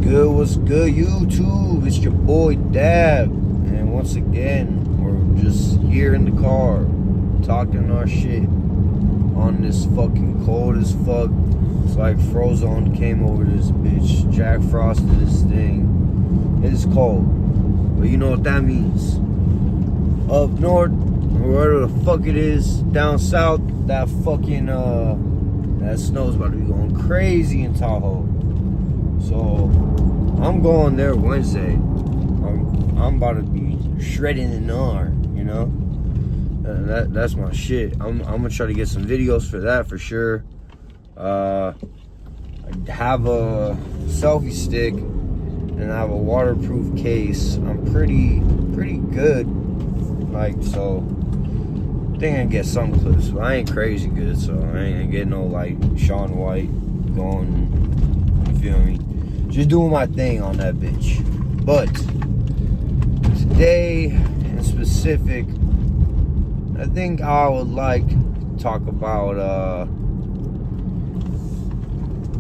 What's good, YouTube? It's your boy Dab, and once again, we're just here in the car, talking our shit on this fucking cold as fuck. It's like Frozone came over this bitch, Jack Frosted this thing. It's cold, but you know what that means. Up north, or wherever the fuck it is, down south, that fucking, that snow's about to be going crazy in Tahoe. So, I'm going there Wednesday. I'm about to be shredding the gnar, you know? That's my shit. I'm gonna try to get some videos for that for sure. I have a selfie stick and I have a waterproof case. I'm pretty good. Like, so I think I can get some clips, but I ain't crazy good, so I ain't getting no like Shaun White going, you feel me? Just doing my thing on that bitch. But today in specific, I think I would like to talk about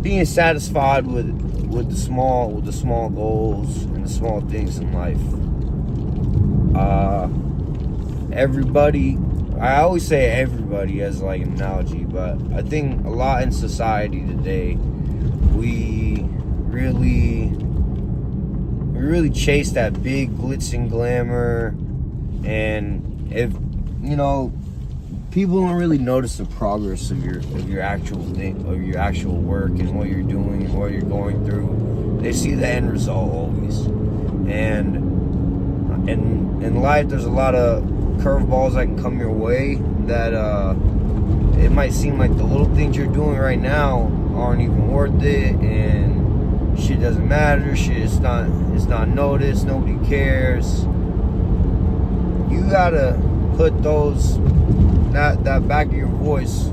being satisfied with the small goals and the small things in life. Everybody, I always say everybody as like an analogy, but I think a lot in society today, we really chase that big glitz and glamour, and if you know, people don't really notice the progress of your actual thing, of your actual work and what you're doing and what you're going through. They see the end result always, and in life there's a lot of curveballs that can come your way that it might seem like the little things you're doing right now aren't even worth it, and shit doesn't matter, shit it's not noticed, nobody cares. You gotta put that back of your voice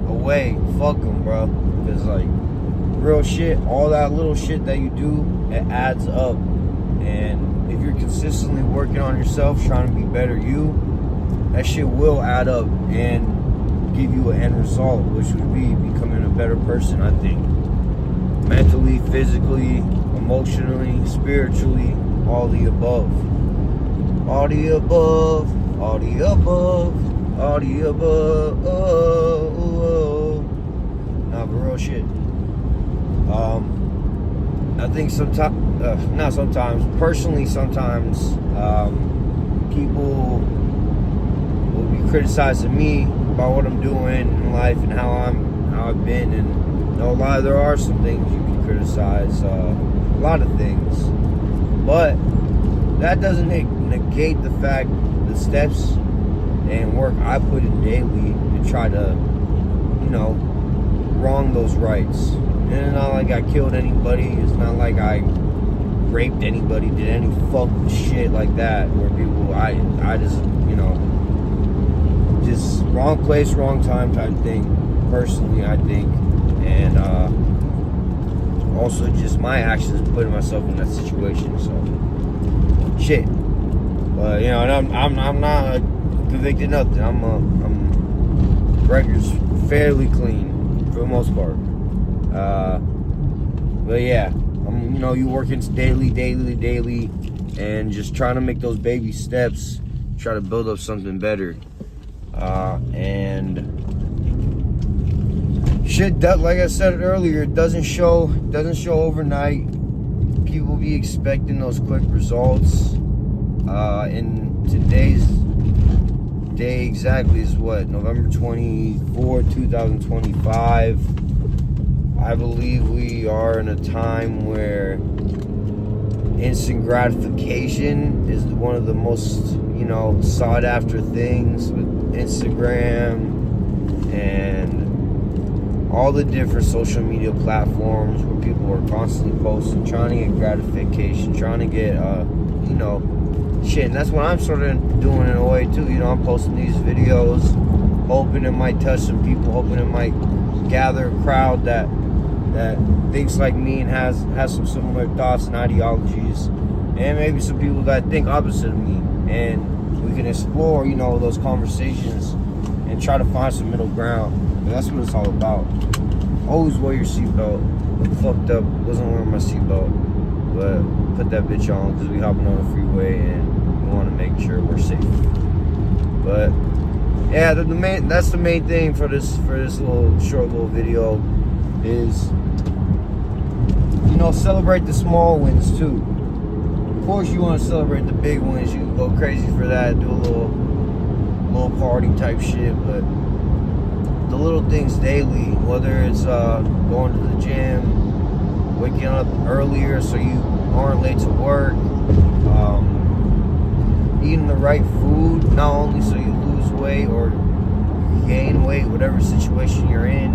away. Fuck them, bro. Because like real shit, all that little shit that you do, it adds up. And if you're consistently working on yourself, trying to be better you, that shit will add up and give you an end result, which would be becoming a better person, I think. Mentally, physically, emotionally, spiritually, all the above. All the above, all the above, all the above. Nah, but real shit. I think personally, sometimes people will be criticizing me about what I'm doing in life and how I've been, and no lie, there are some things you can criticize, a lot of things, but that doesn't negate the fact, the steps and work I put in daily to try to, you know, wrong those rights. And it's not like I killed anybody, it's not like I raped anybody, did any fucked shit like that, where people, I just, you know, just wrong place, wrong time type thing, personally, I think. And also just my actions putting myself in that situation. So shit. But you know, and I'm not convicted nothing. I'm record's fairly clean for the most part. But yeah, you know, you working daily, and just trying to make those baby steps, try to build up something better. And shit, that, like I said earlier, it doesn't show overnight. People be expecting those quick results. In today's day exactly is what, November 24, 2025. I believe we are in a time where instant gratification is one of the most, you know, sought after things with Instagram and all the different social media platforms where people are constantly posting, trying to get gratification, trying to get, you know, shit. And that's what I'm sort of doing in a way too. You know, I'm posting these videos, hoping it might touch some people, hoping it might gather a crowd that thinks like me and has some similar thoughts and ideologies, and maybe some people that think opposite of me. And we can explore, you know, those conversations and try to find some middle ground. But that's what it's all about. Always wear your seatbelt. I'm fucked up, wasn't wearing my seatbelt. put that bitch on because we hopping on the freeway and we want to make sure we're safe. But yeah, that's the main thing for this short little video is, you know, celebrate the small wins too. Of course, you want to celebrate the big wins. You can go crazy for that, do a little party type shit, but the little things daily, whether it's going to the gym, waking up earlier so you aren't late to work, eating the right food, not only so you lose weight or gain weight, whatever situation you're in,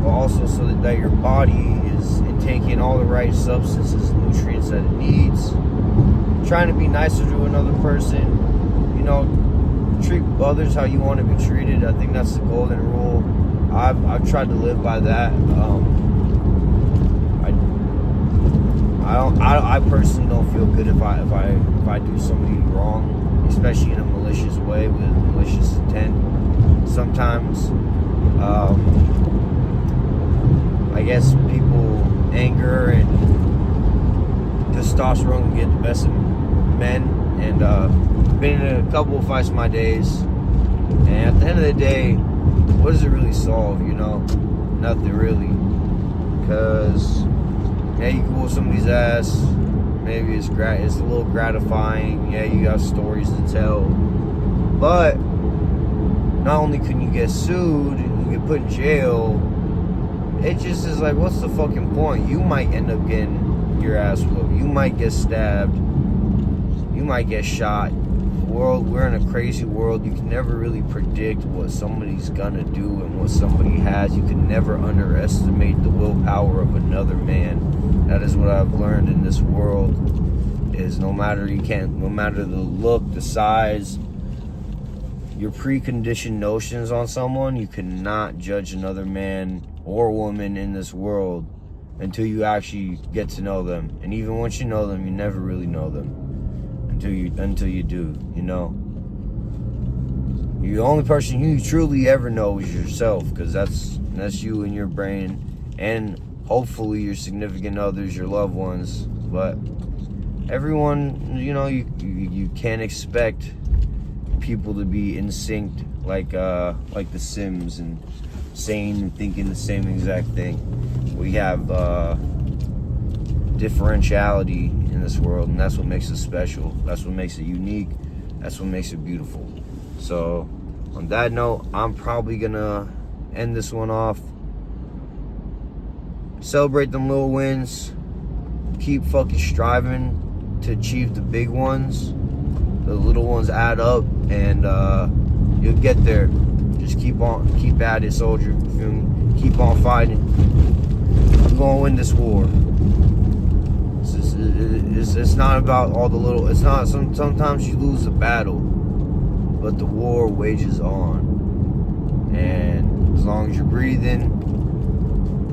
but also so that your body is taking all the right substances and nutrients that it needs. Trying to be nicer to another person, you know, treat others how you want to be treated. I think that's the golden rule. I've tried to live by that. I personally don't feel good if I do somebody wrong, especially in a malicious way with malicious intent. Sometimes, I guess people anger and testosterone can get the best of men, and been in a couple of fights in my days, and at the end of the day, what does it really solve? You know, nothing really. Because yeah, you can whoop somebody's ass. Maybe it's a little gratifying. Yeah, you have stories to tell. But not only can you get sued and you get put in jail, it just is like, what's the fucking point? You might end up getting your ass whooped. You might get stabbed. You might get shot. We're in a crazy world. You can never really predict what somebody's gonna do and what somebody has. You can never underestimate the willpower of another man. That is what I've learned in this world, is no matter the look, the size, your preconditioned notions on someone, you cannot judge another man or woman in this world until you actually get to know them. And even once you know them, you never really know them until you do, you know. The only person you truly ever know is yourself, because that's you and your brain, and hopefully your significant others, your loved ones. But everyone, you know, you can't expect people to be in sync like the Sims and saying and thinking the same exact thing. We have differentiality in this world, and that's what makes it special. That's what makes it unique. That's what makes it beautiful. So on that note, I'm probably gonna end this one off. Celebrate them little wins. Keep fucking striving to achieve the big ones. The little ones add up, and you'll get there. Just keep at it, soldier. You feel me? Keep on fighting. We're gonna win this war. It's not about all the little. It's not. Sometimes you lose the battle, but the war wages on. And as long as you're breathing,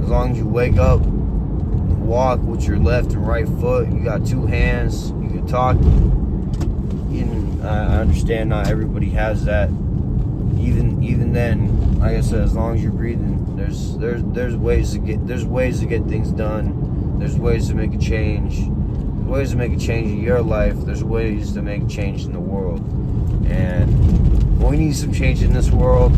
as long as you wake up, walk with your left and right foot, you got two hands, you can talk. I understand not everybody has that. Even then, like I said, as long as you're breathing, there's ways to get things done. There's ways to make a change. There's ways to make a change in your life. There's ways to make a change in the world. And we need some change in this world.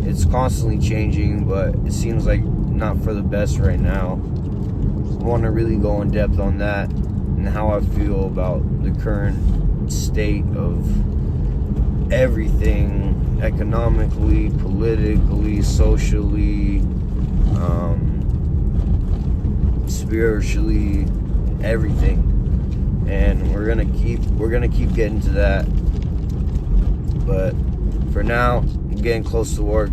It's constantly changing, but it seems like not for the best right now. I want to really go in depth on that and how I feel about the current state of everything, economically, politically, socially, spiritually, everything. And we're gonna keep getting to that. But for now, I'm getting close to work.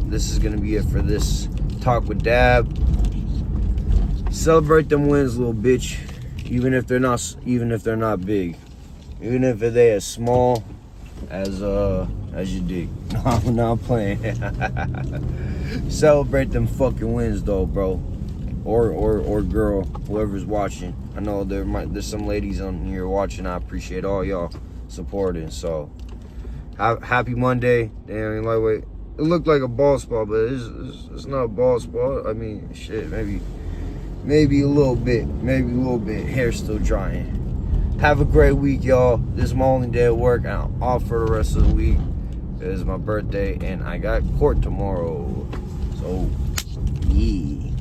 This is gonna be it for this talk with Dab. Celebrate them wins, little bitch. Even if they're not big. Even if they as small as you dig. No, I'm playing. Celebrate them fucking wins though, bro. Or girl, whoever's watching. I know there's some ladies on here watching. I appreciate all y'all supporting. So happy Monday. Damn, lightweight. It looked like a ball spot, but it's not a ball spot. I mean, shit, maybe maybe a little bit. Hair's still drying. Have a great week, y'all. This is my only day at work, and I'm off for the rest of the week. It is my birthday, and I got court tomorrow. So, yeah.